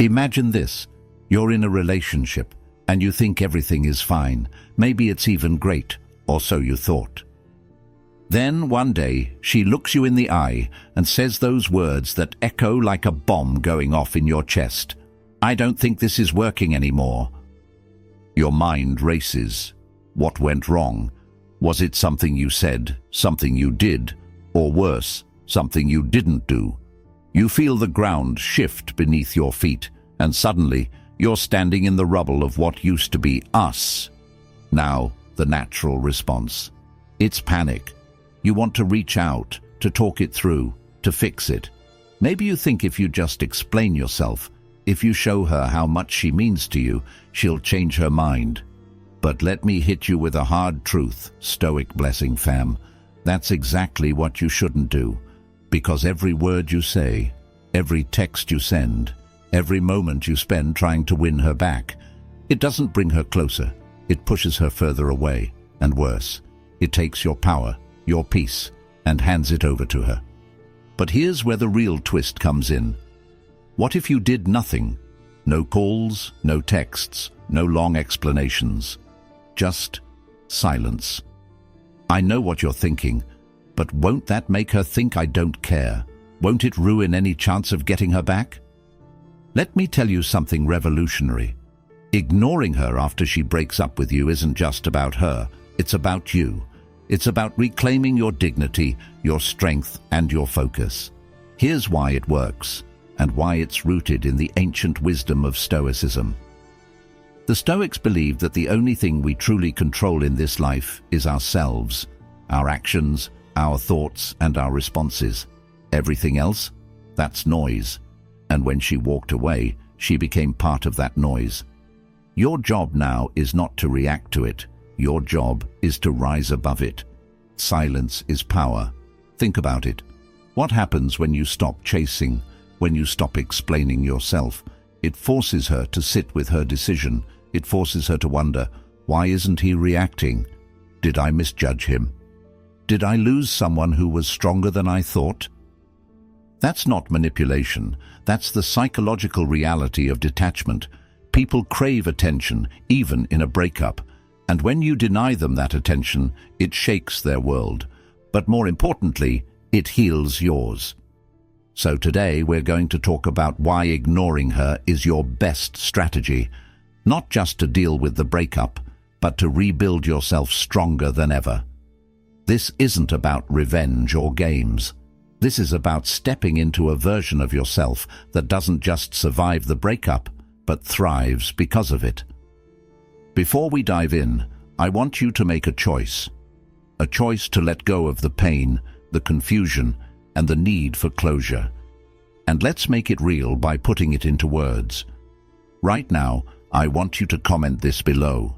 Imagine this. You're in a relationship, and you think everything is fine. Maybe it's even great, or so you thought. Then, one day, she looks you in the eye and says those words that echo like a bomb going off in your chest. "I don't think this is working anymore." Your mind races. What went wrong? Was it something you said, something you did, or worse, something you didn't do? You feel the ground shift beneath your feet, and suddenly you're standing in the rubble of what used to be us. Now, the natural response. It's panic. You want to reach out, to talk it through, to fix it. Maybe you think if you just explain yourself, if you show her how much she means to you, she'll change her mind. But let me hit you with a hard truth, Stoic blessing fam. That's exactly what you shouldn't do. Because every word you say, every text you send, every moment you spend trying to win her back, it doesn't bring her closer. It pushes her further away, and worse, it takes your power, your peace, and hands it over to her. But here's where the real twist comes in. What if you did nothing? No calls, no texts, no long explanations. Just silence. I know what you're thinking, but won't that make her think I don't care? Won't it ruin any chance of getting her back? Let me tell you something revolutionary. Ignoring her after she breaks up with you isn't just about her, it's about you. It's about reclaiming your dignity, your strength, and your focus. Here's why it works, and why it's rooted in the ancient wisdom of Stoicism. The Stoics believed that the only thing we truly control in this life is ourselves, our actions, our thoughts, and our responses. Everything else? That's noise. And when she walked away, she became part of that noise. Your job now is not to react to it. Your job is to rise above it. Silence is power. Think about it. What happens when you stop chasing, when you stop explaining yourself? It forces her to sit with her decision. It forces her to wonder, why isn't he reacting? Did I misjudge him? Did I lose someone who was stronger than I thought? That's not manipulation. That's the psychological reality of detachment. People crave attention, even in a breakup. And when you deny them that attention, it shakes their world. But more importantly, it heals yours. So today we're going to talk about why ignoring her is your best strategy. Not just to deal with the breakup, but to rebuild yourself stronger than ever. This isn't about revenge or games. This is about stepping into a version of yourself that doesn't just survive the breakup, but thrives because of it. Before we dive in, I want you to make a choice. A choice to let go of the pain, the confusion, and the need for closure. And let's make it real by putting it into words. Right now, I want you to comment this below.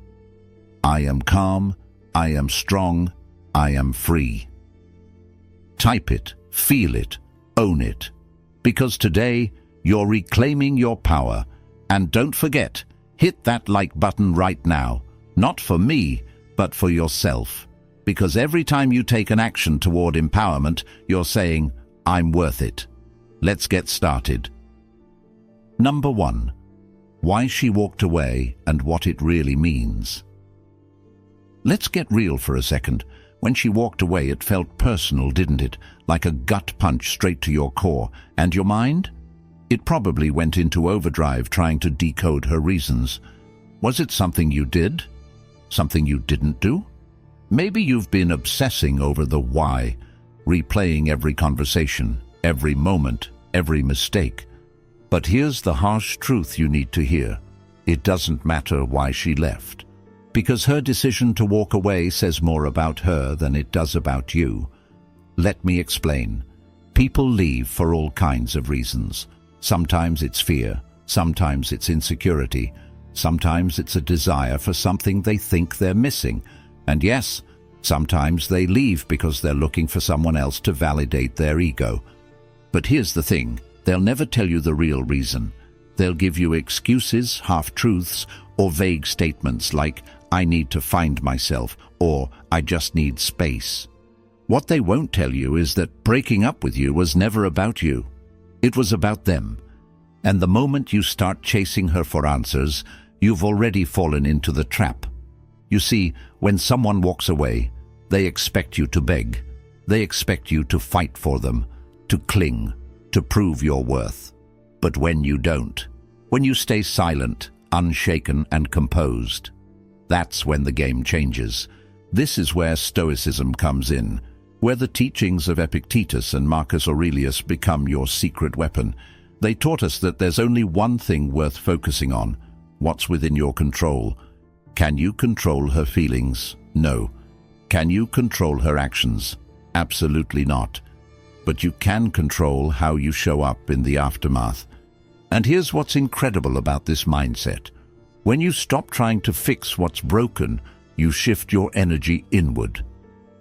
I am calm, I am strong, I am free. Type it, feel it, own it. Because today, you're reclaiming your power. And don't forget, hit that like button right now. Not for me, but for yourself. Because every time you take an action toward empowerment, you're saying, I'm worth it. Let's get started. Number 1. Why she walked away and what it really means. Let's get real for a second. When she walked away, it felt personal, didn't it? Like a gut punch straight to your core. And your mind? It probably went into overdrive trying to decode her reasons. Was it something you did? Something you didn't do? Maybe you've been obsessing over the why, replaying every conversation, every moment, every mistake. But here's the harsh truth you need to hear. It doesn't matter why she left. Because her decision to walk away says more about her than it does about you. Let me explain. People leave for all kinds of reasons. Sometimes it's fear, sometimes it's insecurity, sometimes it's a desire for something they think they're missing. And yes, sometimes they leave because they're looking for someone else to validate their ego. But here's the thing, they'll never tell you the real reason. They'll give you excuses, half-truths, or vague statements like, I need to find myself, or I just need space. What they won't tell you is that breaking up with you was never about you. It was about them. And the moment you start chasing her for answers, you've already fallen into the trap. You see, when someone walks away, they expect you to beg. They expect you to fight for them, to cling, to prove your worth. But when you don't, when you stay silent, unshaken and composed, that's when the game changes. This is where Stoicism comes in, where the teachings of Epictetus and Marcus Aurelius become your secret weapon. They taught us that there's only one thing worth focusing on: what's within your control. Can you control her feelings? No. Can you control her actions? Absolutely not. But you can control how you show up in the aftermath. And here's what's incredible about this mindset. When you stop trying to fix what's broken, you shift your energy inward.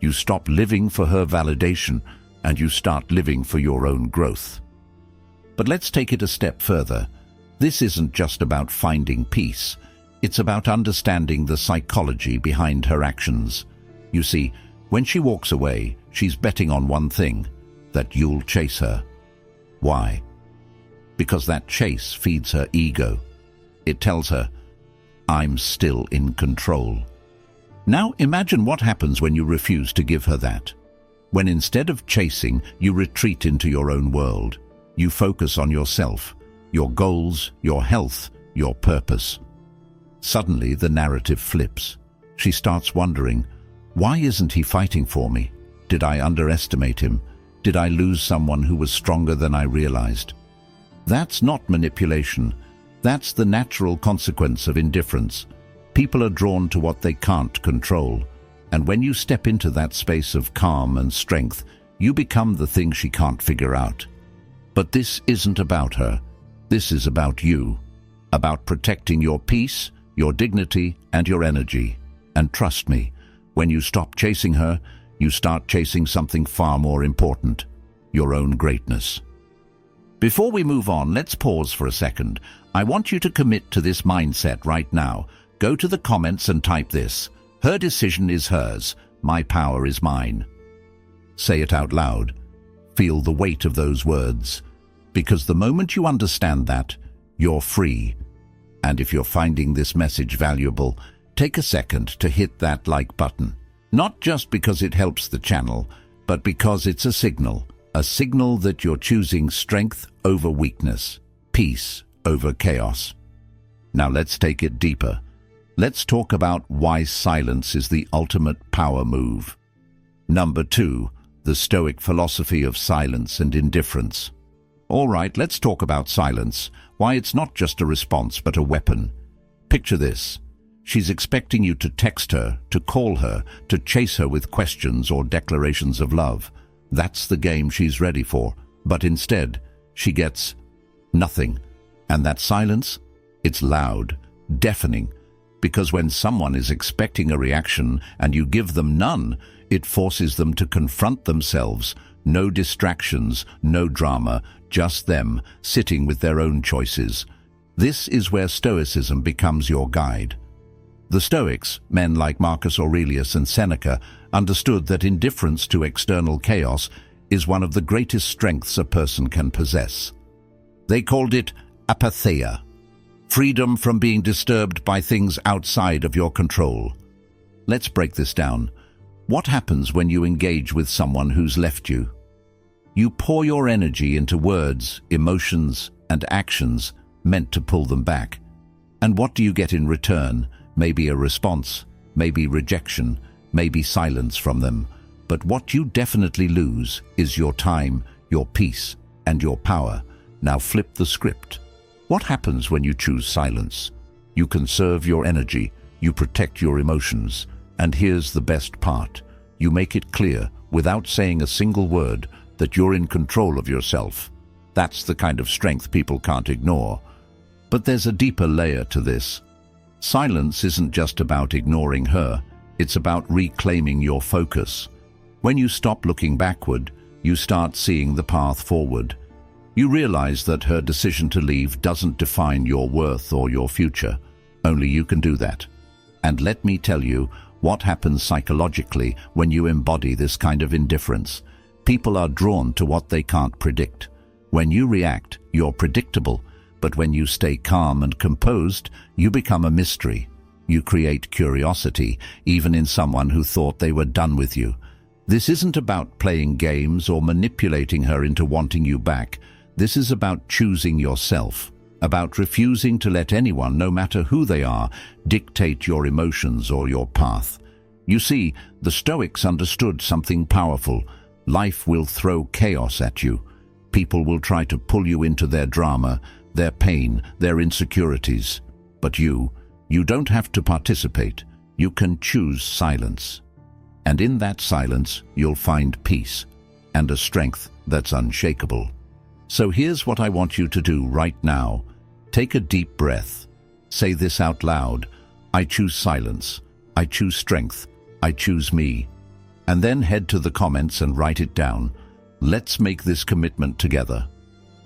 You stop living for her validation, and you start living for your own growth. But let's take it a step further. This isn't just about finding peace. It's about understanding the psychology behind her actions. You see, when she walks away, she's betting on one thing: that you'll chase her. Why? Because that chase feeds her ego. It tells her, I'm still in control. Now imagine what happens when you refuse to give her that. When instead of chasing, you retreat into your own world. You focus on yourself, your goals, your health, your purpose. Suddenly the narrative flips. She starts wondering, why isn't he fighting for me? Did I underestimate him? Did I lose someone who was stronger than I realized? That's not manipulation. That's the natural consequence of indifference. People are drawn to what they can't control. And when you step into that space of calm and strength, you become the thing she can't figure out. But this isn't about her. This is about you. About protecting your peace, your dignity, and your energy. And trust me, when you stop chasing her, you start chasing something far more important: your own greatness. Before we move on, let's pause for a second. I want you to commit to this mindset right now. Go to the comments and type this: her decision is hers, my power is mine. Say it out loud. Feel the weight of those words. Because the moment you understand that, you're free. And if you're finding this message valuable, take a second to hit that like button. Not just because it helps the channel, but because it's a signal that you're choosing strength over weakness, peace over chaos. Now let's take it deeper. Let's talk about why silence is the ultimate power move. Number 2, the Stoic philosophy of silence and indifference. All right, let's talk about silence, why it's not just a response but a weapon. Picture this. She's expecting you to text her, to call her, to chase her with questions or declarations of love. That's the game she's ready for. But instead, she gets nothing. And that silence? It's loud, deafening. Because when someone is expecting a reaction and you give them none, it forces them to confront themselves. No distractions, no drama, just them, sitting with their own choices. This is where Stoicism becomes your guide. The Stoics, men like Marcus Aurelius and Seneca, understood that indifference to external chaos is one of the greatest strengths a person can possess. They called it apatheia, freedom from being disturbed by things outside of your control. Let's break this down. What happens when you engage with someone who's left you? You pour your energy into words, emotions, and actions meant to pull them back. And what do you get in return? Maybe a response, maybe rejection, maybe silence from them. But what you definitely lose is your time, your peace, and your power. Now flip the script. What happens when you choose silence? You conserve your energy, you protect your emotions. And here's the best part. You make it clear, without saying a single word, that you're in control of yourself. That's the kind of strength people can't ignore. But there's a deeper layer to this. Silence isn't just about ignoring her, it's about reclaiming your focus. When you stop looking backward, you start seeing the path forward. You realize that her decision to leave doesn't define your worth or your future. Only you can do that. And let me tell you what happens psychologically when you embody this kind of indifference. People are drawn to what they can't predict. When you react, you're predictable, But when you stay calm and composed, you become a mystery. You create curiosity, even in someone who thought they were done with you. This isn't about playing games or manipulating her into wanting you back. This is about choosing yourself, about refusing to let anyone, no matter who they are, dictate your emotions or your path. You see, the Stoics understood something powerful. Life will throw chaos at you. People will try to pull you into their drama, their pain, their insecurities. But you don't have to participate. You can choose silence. And in that silence, you'll find peace and a strength that's unshakable. So here's what I want you to do right now. Take a deep breath. Say this out loud. I choose silence. I choose strength. I choose me. And then head to the comments and write it down. Let's make this commitment together.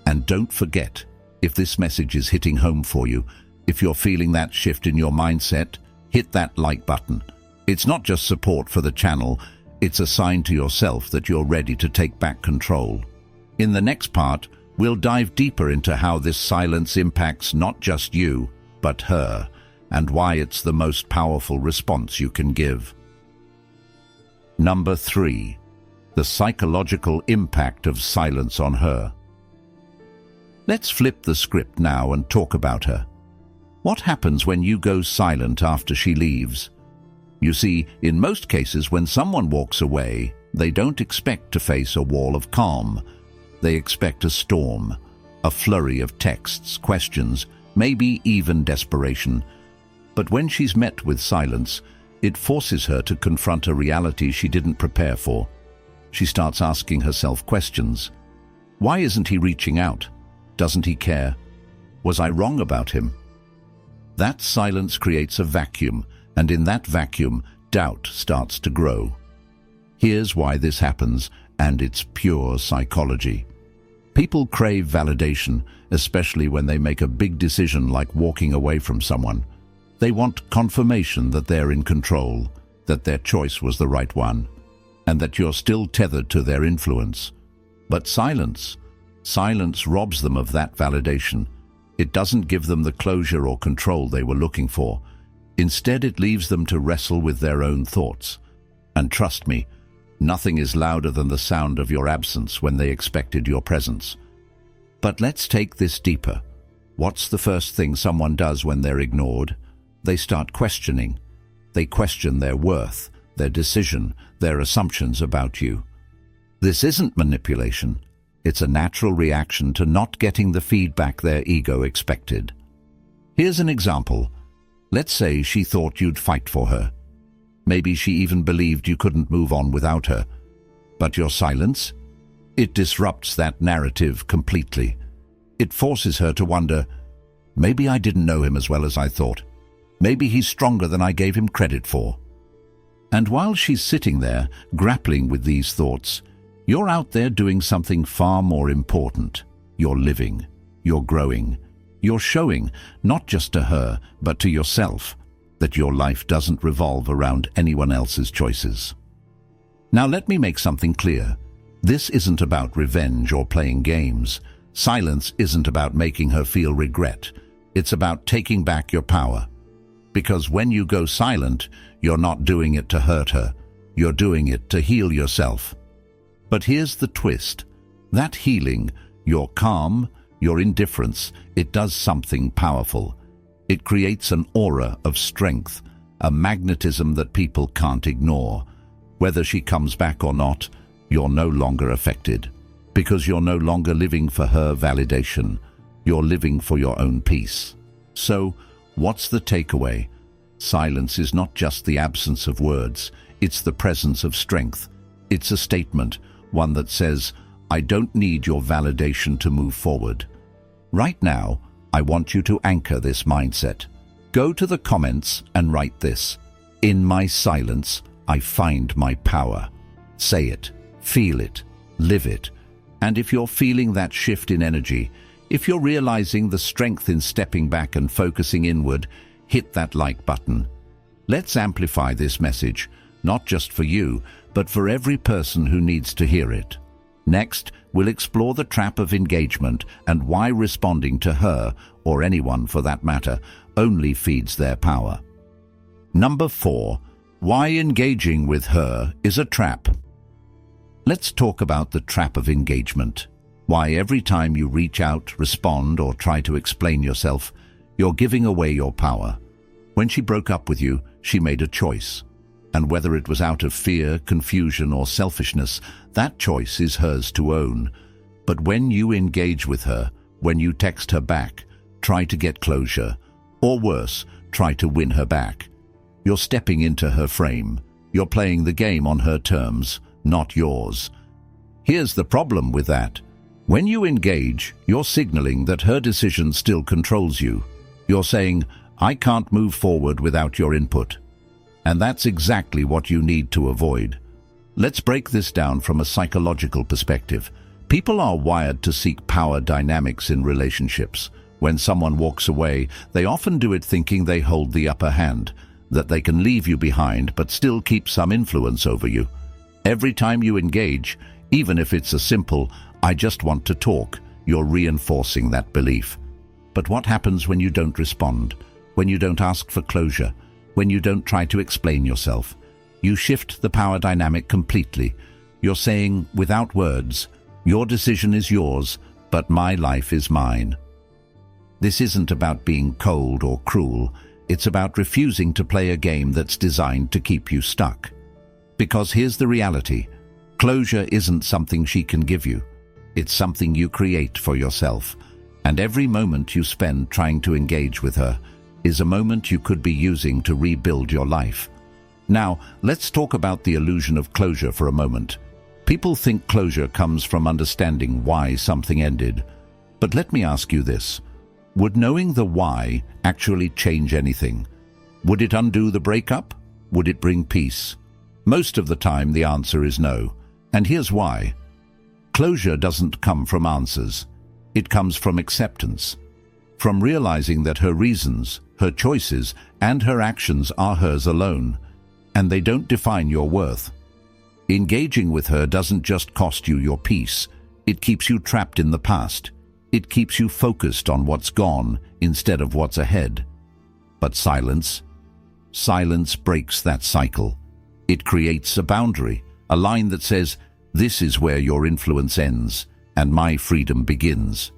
And don't forget, if this message is hitting home for you, if you're feeling that shift in your mindset, hit that like button. It's not just support for the channel, it's a sign to yourself that you're ready to take back control. In the next part, we'll dive deeper into how this silence impacts not just you, but her, and why it's the most powerful response you can give. Number 3. The psychological impact of silence on her. Let's flip the script now and talk about her. What happens when you go silent after she leaves? You see, in most cases when someone walks away, they don't expect to face a wall of calm. They expect a storm, a flurry of texts, questions, maybe even desperation. But when she's met with silence, it forces her to confront a reality she didn't prepare for. She starts asking herself questions. Why isn't he reaching out? Doesn't he care? Was I wrong about him? That silence creates a vacuum, and in that vacuum, doubt starts to grow. Here's why this happens, and it's pure psychology. People crave validation, especially when they make a big decision like walking away from someone. They want confirmation that they're in control, that their choice was the right one, and that you're still tethered to their influence. But silence robs them of that validation. It doesn't give them the closure or control they were looking for. Instead, it leaves them to wrestle with their own thoughts. And trust me, nothing is louder than the sound of your absence when they expected your presence. But let's take this deeper. What's the first thing someone does when they're ignored? They start questioning. They question their worth, their decision, their assumptions about you. This isn't manipulation. It's a natural reaction to not getting the feedback their ego expected. Here's an example. Let's say she thought you'd fight for her. Maybe she even believed you couldn't move on without her. But your silence? It disrupts that narrative completely. It forces her to wonder, maybe I didn't know him as well as I thought. Maybe he's stronger than I gave him credit for. And while she's sitting there, grappling with these thoughts, you're out there doing something far more important. You're living. You're growing. You're showing, not just to her, but to yourself, that your life doesn't revolve around anyone else's choices. Now let me make something clear. This isn't about revenge or playing games. Silence isn't about making her feel regret. It's about taking back your power. Because when you go silent, you're not doing it to hurt her. You're doing it to heal yourself. But here's the twist. That healing, your calm, your indifference, it does something powerful. It creates an aura of strength, a magnetism that people can't ignore. Whether she comes back or not, you're no longer affected. Because you're no longer living for her validation. You're living for your own peace. So, what's the takeaway? Silence is not just the absence of words. It's the presence of strength. It's a statement, one that says, I don't need your validation to move forward. Right now, I want you to anchor this mindset. Go to the comments and write this. In my silence, I find my power. Say it, feel it, live it. And if you're feeling that shift in energy, if you're realizing the strength in stepping back and focusing inward, hit that like button. Let's amplify this message, not just for you, but for every person who needs to hear it. Next, we'll explore the trap of engagement and why responding to her or anyone for that matter, only feeds their power. Number 4. Why engaging with her is a trap. Let's talk about the trap of engagement. Why every time you reach out, respond, or try to explain yourself, you're giving away your power. When she broke up with you, she made a choice. And whether it was out of fear, confusion, or selfishness, that choice is hers to own. But when you engage with her, when you text her back, try to get closure, or worse, try to win her back, you're stepping into her frame. You're playing the game on her terms, not yours. Here's the problem with that. When you engage, you're signaling that her decision still controls you. You're saying, I can't move forward without your input. And that's exactly what you need to avoid. Let's break this down from a psychological perspective. People are wired to seek power dynamics in relationships. When someone walks away, they often do it thinking they hold the upper hand, that they can leave you behind but still keep some influence over you. Every time you engage, even if it's a simple, I just want to talk, you're reinforcing that belief. But what happens when you don't respond? When you don't ask for closure? When you don't try to explain yourself? You shift the power dynamic completely. You're saying, without words, your decision is yours, but my life is mine. This isn't about being cold or cruel. It's about refusing to play a game that's designed to keep you stuck. Because here's the reality. Closure isn't something she can give you. It's something you create for yourself. And every moment you spend trying to engage with her is a moment you could be using to rebuild your life. Now, let's talk about the illusion of closure for a moment. People think closure comes from understanding why something ended. But let me ask you this. Would knowing the why actually change anything? Would it undo the breakup? Would it bring peace? Most of the time the answer is no. And here's why. Closure doesn't come from answers. It comes from acceptance. From realizing that her reasons, her choices, and her actions are hers alone, and they don't define your worth. Engaging with her doesn't just cost you your peace. It keeps you trapped in the past. It keeps you focused on what's gone instead of what's ahead. But silence breaks that cycle. It creates a boundary, a line that says, this is where your influence ends and my freedom begins.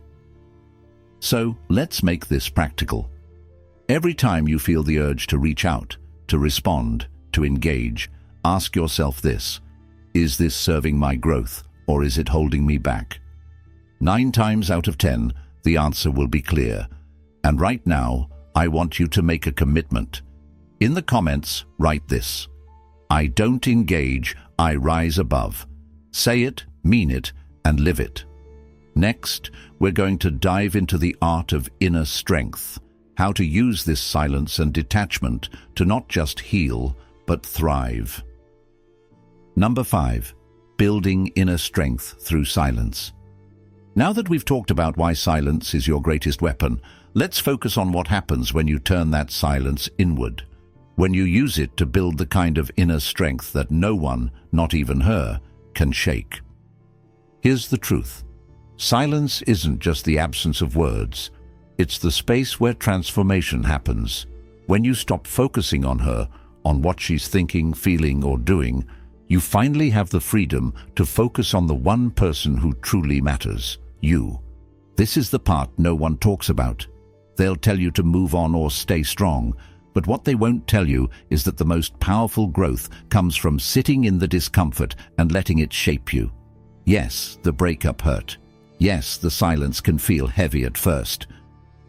So let's make this practical. Every time you feel the urge to reach out, to respond, to engage, ask yourself this: is this serving my growth, or is it holding me back? 9 times out of 10, the answer will be clear. And right now, I want you to make a commitment. In the comments, write this: I don't engage, I rise above. Say it, mean it, and live it. Next, we're going to dive into the art of inner strength, how to use this silence and detachment to not just heal, but thrive. Number 5, building inner strength through silence. Now that we've talked about why silence is your greatest weapon, let's focus on what happens when you turn that silence inward, when you use it to build the kind of inner strength that no one, not even her, can shake. Here's the truth. Silence isn't just the absence of words. It's the space where transformation happens. When you stop focusing on her, on what she's thinking, feeling, or doing, you finally have the freedom to focus on the one person who truly matters, you. This is the part no one talks about. They'll tell you to move on or stay strong, but what they won't tell you is that the most powerful growth comes from sitting in the discomfort and letting it shape you. Yes, the breakup hurt. Yes, the silence can feel heavy at first.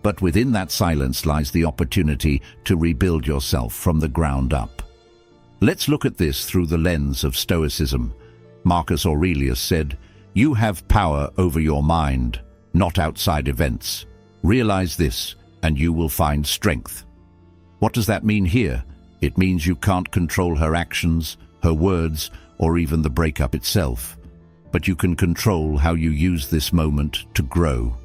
But within that silence lies the opportunity to rebuild yourself from the ground up. Let's look at this through the lens of Stoicism. Marcus Aurelius said, "You have power over your mind, not outside events. Realize this, and you will find strength." What does that mean here? It means you can't control her actions, her words, or even the breakup itself. But you can control how you use this moment to grow.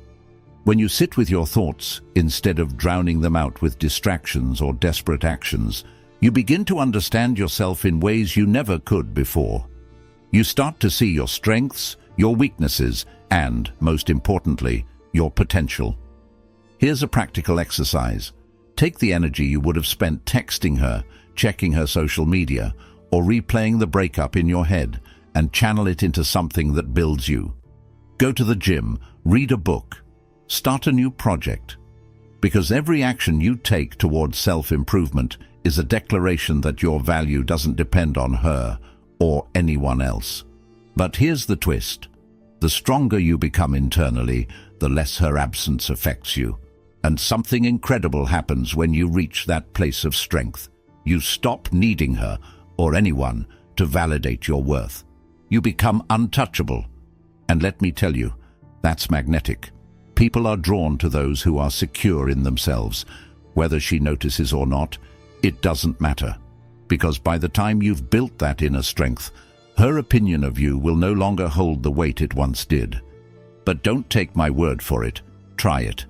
When you sit with your thoughts, instead of drowning them out with distractions or desperate actions, you begin to understand yourself in ways you never could before. You start to see your strengths, your weaknesses, and, most importantly, your potential. Here's a practical exercise. Take the energy you would have spent texting her, checking her social media, or replaying the breakup in your head and channel it into something that builds you. Go to the gym, read a book, start a new project. Because every action you take towards self-improvement is a declaration that your value doesn't depend on her or anyone else. But here's the twist. The stronger you become internally, the less her absence affects you. And something incredible happens when you reach that place of strength. You stop needing her or anyone to validate your worth. You become untouchable. And let me tell you, that's magnetic. People are drawn to those who are secure in themselves. Whether she notices or not, it doesn't matter. Because by the time you've built that inner strength, her opinion of you will no longer hold the weight it once did. But don't take my word for it. Try it.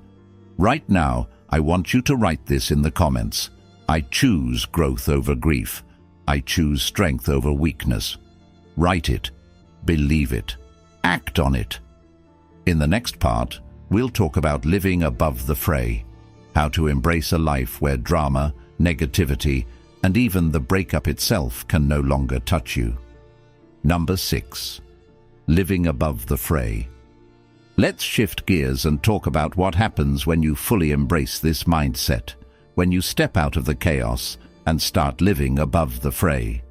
Right now, I want you to write this in the comments. I choose growth over grief. I choose strength over weakness. Write it. Believe it. Act on it. In the next part, we'll talk about living above the fray, how to embrace a life where drama, negativity, and even the breakup itself can no longer touch you. Number 6. Living above the fray. Let's shift gears and talk about what happens when you fully embrace this mindset, when you step out of the chaos and start living above the fray.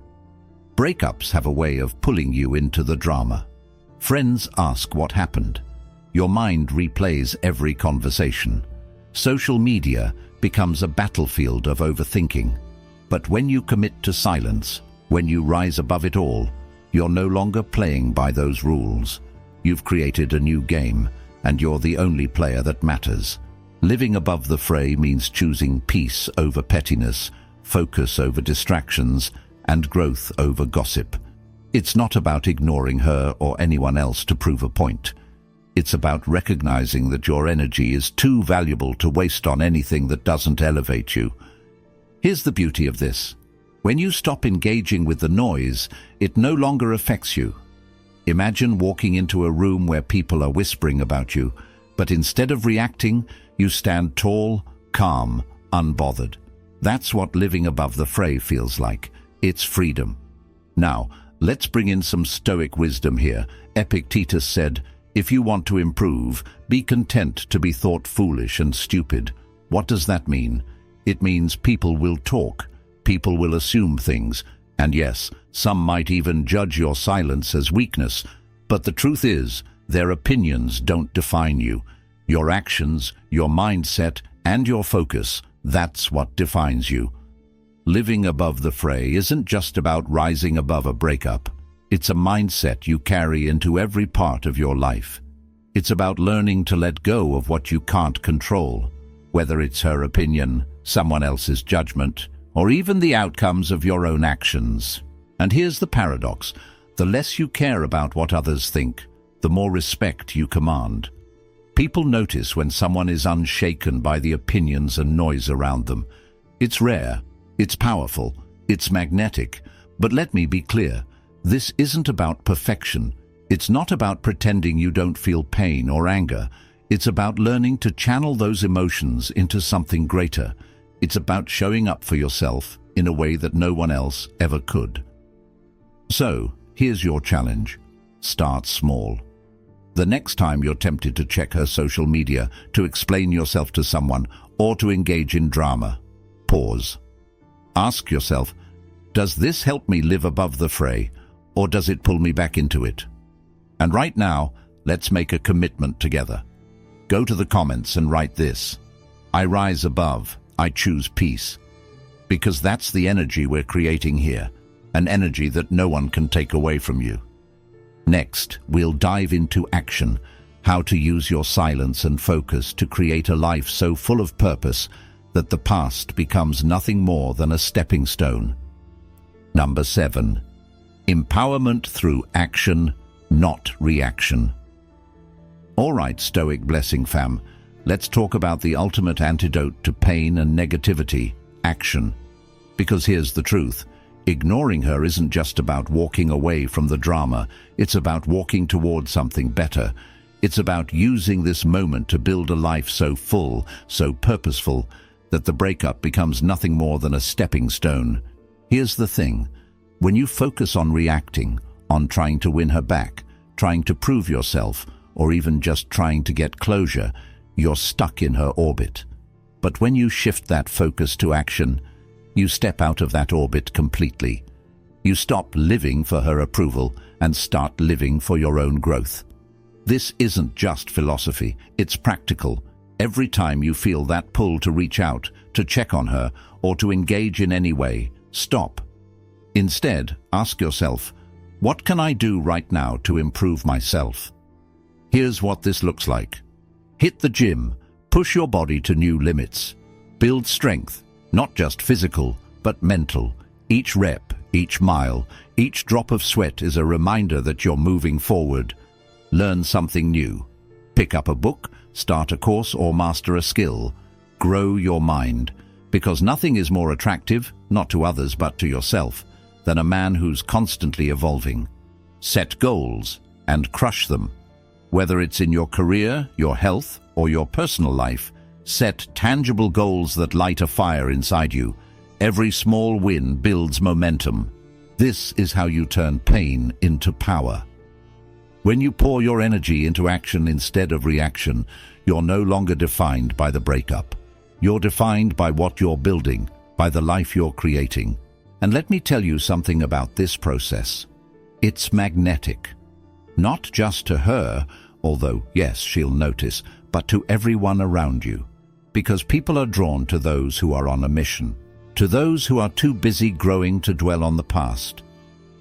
Breakups have a way of pulling you into the drama. Friends ask what happened. Your mind replays every conversation. Social media becomes a battlefield of overthinking. But when you commit to silence, when you rise above it all, you're no longer playing by those rules. You've created a new game, and you're the only player that matters. Living above the fray means choosing peace over pettiness, focus over distractions, and growth over gossip. It's not about ignoring her or anyone else to prove a point. It's about recognizing that your energy is too valuable to waste on anything that doesn't elevate you. Here's the beauty of this. When you stop engaging with the noise, it no longer affects you. Imagine walking into a room where people are whispering about you, but instead of reacting, you stand tall, calm, unbothered. That's what living above the fray feels like. It's freedom. Now, let's bring in some Stoic wisdom here. Epictetus said, "If you want to improve, be content to be thought foolish and stupid." What does that mean? It means people will talk, people will assume things, and yes, some might even judge your silence as weakness, but the truth is, their opinions don't define you. Your actions, your mindset, and your focus, that's what defines you. Living above the fray isn't just about rising above a breakup. It's a mindset you carry into every part of your life. It's about learning to let go of what you can't control, whether it's her opinion, someone else's judgment, or even the outcomes of your own actions. And here's the paradox. The less you care about what others think, the more respect you command. People notice when someone is unshaken by the opinions and noise around them. It's rare, it's powerful, it's magnetic. But let me be clear, this isn't about perfection. It's not about pretending you don't feel pain or anger. It's about learning to channel those emotions into something greater. It's about showing up for yourself in a way that no one else ever could. So, here's your challenge. Start small. The next time you're tempted to check her social media, to explain yourself to someone, or to engage in drama, pause. Ask yourself, does this help me live above the fray, or does it pull me back into it? And right now, let's make a commitment together. Go to the comments and write this. I rise above, I choose peace. Because that's the energy we're creating here, an energy that no one can take away from you. Next, we'll dive into action, how to use your silence and focus to create a life so full of purpose that the past becomes nothing more than a stepping stone. Number 7. Empowerment through action, not reaction. All right, Stoic Blessing fam, let's talk about the ultimate antidote to pain and negativity, action. Because here's the truth. Ignoring her isn't just about walking away from the drama, it's about walking toward something better. It's about using this moment to build a life so full, so purposeful, that the breakup becomes nothing more than a stepping stone. Here's the thing. When you focus on reacting, on trying to win her back, trying to prove yourself, or even just trying to get closure, you're stuck in her orbit. But when you shift that focus to action, you step out of that orbit completely. You stop living for her approval and start living for your own growth. This isn't just philosophy, it's practical. Every time you feel that pull to reach out, to check on her, or to engage in any way, stop. Instead, ask yourself, what can I do right now to improve myself? Here's what this looks like. Hit the gym, push your body to new limits. Build strength, not just physical, but mental. Each rep, each mile, each drop of sweat is a reminder that you're moving forward. Learn something new. Pick up a book, start a course, or master a skill. Grow your mind, because nothing is more attractive, not to others but to yourself, than a man who's constantly evolving. Set goals and crush them. Whether it's in your career, your health, or your personal life, set tangible goals that light a fire inside you. Every small win builds momentum. This is how you turn pain into power. When you pour your energy into action instead of reaction, you're no longer defined by the breakup. You're defined by what you're building, by the life you're creating. And let me tell you something about this process. It's magnetic. Not just to her, although yes, she'll notice, but to everyone around you. Because people are drawn to those who are on a mission, to those who are too busy growing to dwell on the past.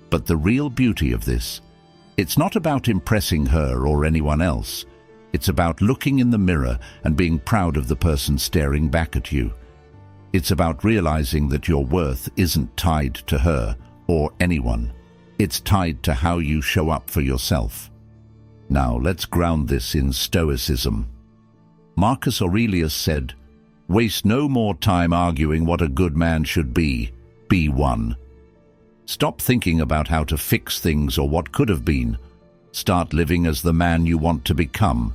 But the real beauty of this, it's not about impressing her or anyone else. It's about looking in the mirror and being proud of the person staring back at you. It's about realizing that your worth isn't tied to her or anyone. It's tied to how you show up for yourself. Now let's ground this in Stoicism. Marcus Aurelius said, "Waste no more time arguing what a good man should be one." Stop thinking about how to fix things or what could have been. Start living as the man you want to become.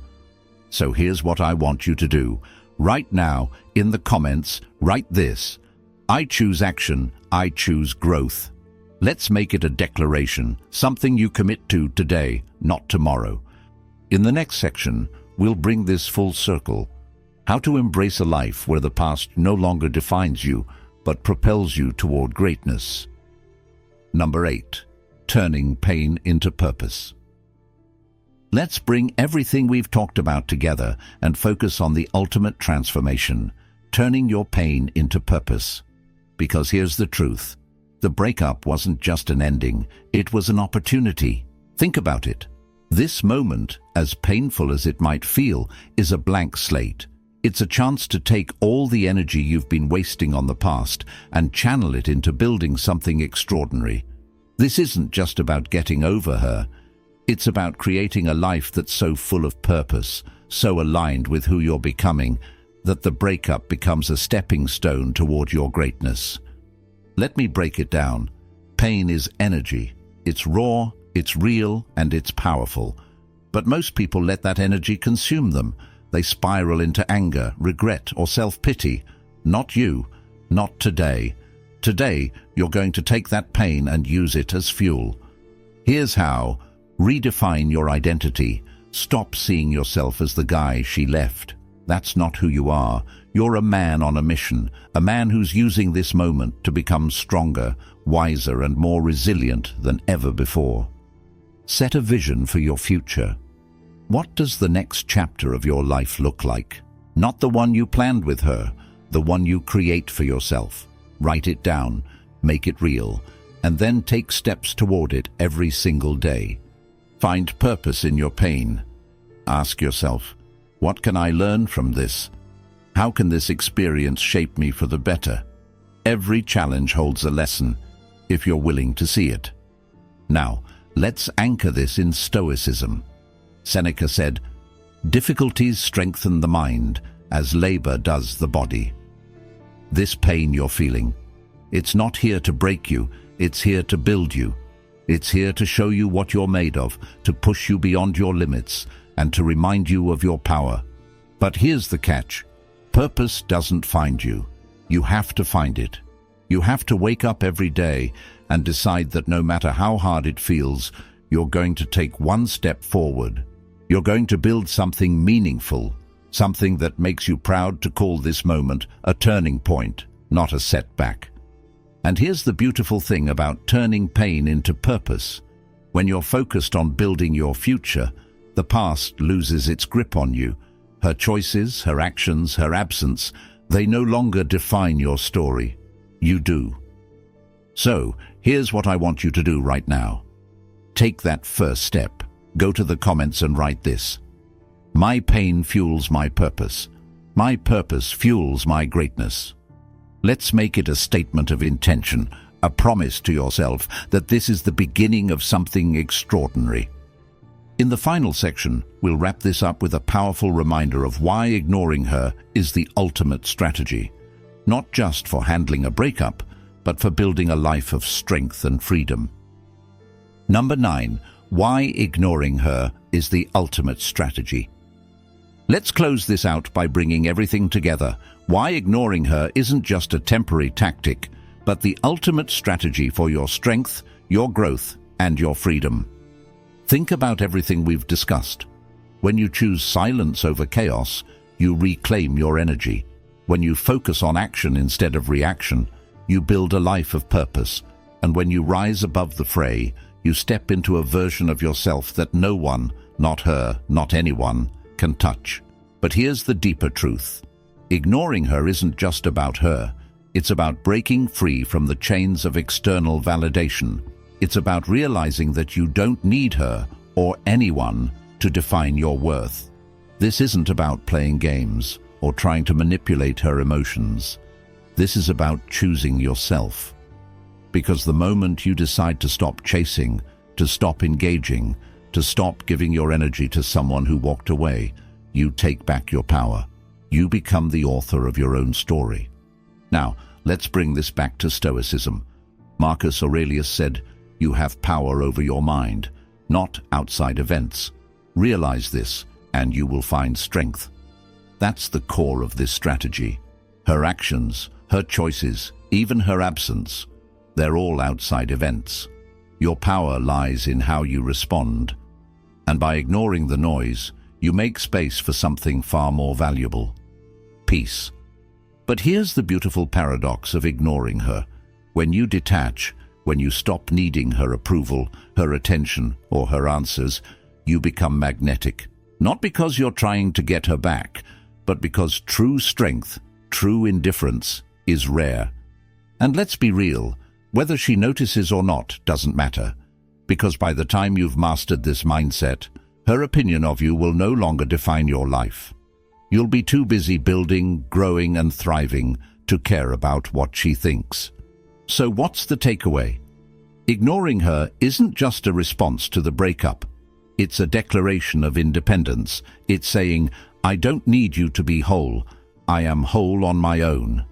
So here's what I want you to do. Right now, in the comments, write this: I choose action, I choose growth. Let's make it a declaration, something you commit to today, not tomorrow. In the next section, we'll bring this full circle. How to embrace a life where the past no longer defines you, but propels you toward greatness. Number 8. Turning pain into purpose. Let's bring everything we've talked about together and focus on the ultimate transformation, turning your pain into purpose. Because here's the truth. The breakup wasn't just an ending, it was an opportunity. Think about it. This moment, as painful as it might feel, is a blank slate. It's a chance to take all the energy you've been wasting on the past and channel it into building something extraordinary. This isn't just about getting over her. It's about creating a life that's so full of purpose, so aligned with who you're becoming, that the breakup becomes a stepping stone toward your greatness. Let me break it down. Pain is energy. It's raw, it's real, and it's powerful. But most people let that energy consume them. They spiral into anger, regret, or self-pity. Not you. Not today. Today, you're going to take that pain and use it as fuel. Here's how. Redefine your identity. Stop seeing yourself as the guy she left. That's not who you are. You're a man on a mission, a man who's using this moment to become stronger, wiser, and more resilient than ever before. Set a vision for your future. What does the next chapter of your life look like? Not the one you planned with her, the one you create for yourself. Write it down, make it real, and then take steps toward it every single day. Find purpose in your pain. Ask yourself, what can I learn from this? How can this experience shape me for the better? Every challenge holds a lesson, if you're willing to see it. Now, let's anchor this in Stoicism. Seneca said, "Difficulties strengthen the mind, as labor does the body." This pain you're feeling, it's not here to break you, it's here to build you. It's here to show you what you're made of, to push you beyond your limits, and to remind you of your power. But here's the catch. Purpose doesn't find you. You have to find it. You have to wake up every day and decide that no matter how hard it feels, you're going to take one step forward. You're going to build something meaningful, something that makes you proud to call this moment a turning point, not a setback. And here's the beautiful thing about turning pain into purpose. When you're focused on building your future, the past loses its grip on you. Her choices, her actions, her absence, they no longer define your story. You do. So, here's what I want you to do right now. Take that first step. Go to the comments and write this. My pain fuels my purpose. My purpose fuels my greatness. Let's make it a statement of intention, a promise to yourself that this is the beginning of something extraordinary. In the final section, we'll wrap this up with a powerful reminder of why ignoring her is the ultimate strategy, not just for handling a breakup, but for building a life of strength and freedom. Number 9. Why ignoring her is the ultimate strategy. Let's close this out by bringing everything together. Why ignoring her isn't just a temporary tactic, but the ultimate strategy for your strength, your growth, and your freedom. Think about everything we've discussed. When you choose silence over chaos, you reclaim your energy. When you focus on action instead of reaction, you build a life of purpose. And when you rise above the fray, you step into a version of yourself that no one, not her, not anyone, can touch. But here's the deeper truth. Ignoring her isn't just about her. It's about breaking free from the chains of external validation. It's about realizing that you don't need her or anyone to define your worth. This isn't about playing games or trying to manipulate her emotions. This is about choosing yourself. Because the moment you decide to stop chasing, to stop engaging, to stop giving your energy to someone who walked away, you take back your power. You become the author of your own story. Now, let's bring this back to Stoicism. Marcus Aurelius said, "You have power over your mind, not outside events. Realize this, and you will find strength." That's the core of this strategy. Her actions, her choices, even her absence, they're all outside events. Your power lies in how you respond. And by ignoring the noise, you make space for something far more valuable: peace. But here's the beautiful paradox of ignoring her. When you detach, when you stop needing her approval, her attention, or her answers, you become magnetic. Not because you're trying to get her back, but because true strength, true indifference, is rare. And let's be real, whether she notices or not doesn't matter, because by the time you've mastered this mindset, her opinion of you will no longer define your life. You'll be too busy building, growing, and thriving to care about what she thinks. So what's the takeaway? Ignoring her isn't just a response to the breakup. It's a declaration of independence. It's saying, I don't need you to be whole. I am whole on my own.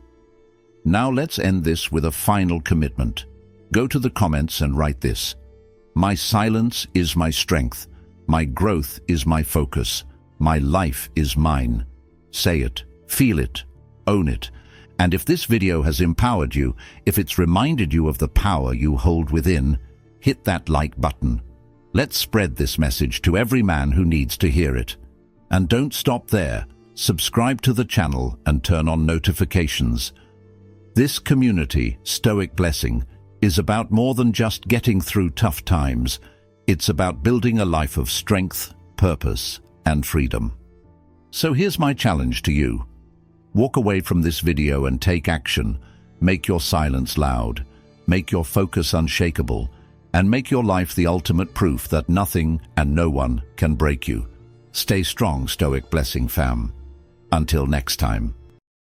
Now let's end this with a final commitment. Go to the comments and write this. My silence is my strength. My growth is my focus. My life is mine. Say it, feel it, own it. And if this video has empowered you, if it's reminded you of the power you hold within, hit that like button. Let's spread this message to every man who needs to hear it. And don't stop there. Subscribe to the channel and turn on notifications. This community, Stoic Blessing, is about more than just getting through tough times. It's about building a life of strength, purpose, and freedom. So here's my challenge to you. Walk away from this video and take action. Make your silence loud. Make your focus unshakable. And make your life the ultimate proof that nothing and no one can break you. Stay strong, Stoic Blessing fam. Until next time.